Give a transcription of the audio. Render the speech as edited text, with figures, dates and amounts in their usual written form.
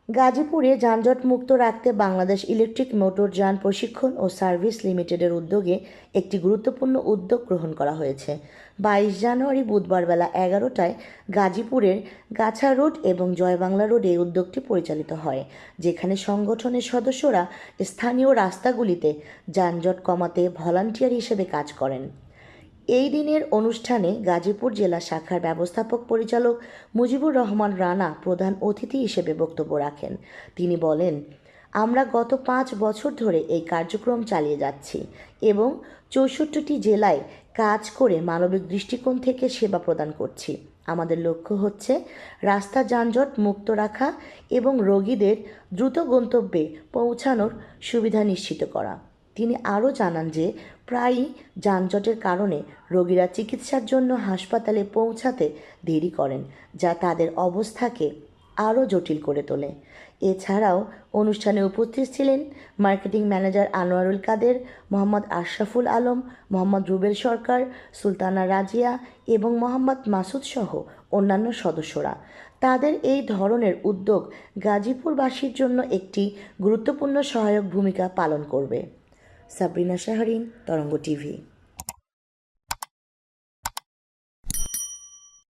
গাজীপুরে যানজট মুক্ত রাখতে বাংলাদেশ ইলেকট্রিক মোটর যান প্রশিক্ষণ ও সার্ভিস লিমিটেডের উদ্যোগে একটি গুরুত্বপূর্ণ উদ্যোগ গ্রহণ করা হয়েছে। 22 জানুয়ারি বুধবার বেলা 11টায় গাজীপুরের গাছা রোড এবং জয়বাংলা রোডে এই উদ্যোগটি পরিচালিত হয়, যেখানে সংগঠনের সদস্যরা স্থানীয় রাস্তাগুলিতে যানজট কমাতে ভলান্টিয়ার হিসেবে কাজ করেন। এই দিনের অনুষ্ঠানে গাজীপুর জেলা শাখার ব্যবস্থাপক পরিচালক মুজিবুর রহমান রানা প্রধান অতিথি হিসেবে বক্তব্য রাখেন। তিনি বলেন, আমরা গত 5 বছর ধরে এই কার্যক্রম চালিয়ে যাচ্ছি এবং 64টি জেলায় কাজ করে মানবিক দৃষ্টিকোণ থেকে সেবা প্রদান করছি। আমাদের লক্ষ্য হচ্ছে রাস্তা যানজট মুক্ত রাখা এবং রোগীদের দ্রুত গন্তব্যে পৌঁছানোর সুবিধা নিশ্চিত করা। তিনি আরও জানান যে প্রায়ই যানজটের কারণে রোগীরা চিকিৎসার জন্য হাসপাতালে পৌঁছাতে দেরি করেন, যা তাদের অবস্থাকে আরও জটিল করে তোলে। এছাড়াও অনুষ্ঠানে উপস্থিত ছিলেন মার্কেটিং ম্যানেজার আনোয়ারুল কাদের, মোহাম্মদ আশরাফুল আলম, মোহাম্মদ রুবেল সরকার, সুলতানা রাজিয়া এবং মোহাম্মদ মাসুদ সহ অন্যান্য সদস্যরা। তাদের এই ধরনের উদ্যোগ গাজীপুরবাসীর জন্য একটি গুরুত্বপূর্ণ সহায়ক ভূমিকা পালন করবে। সাবরিনা শাহরিন, তরঙ্গ টিভি।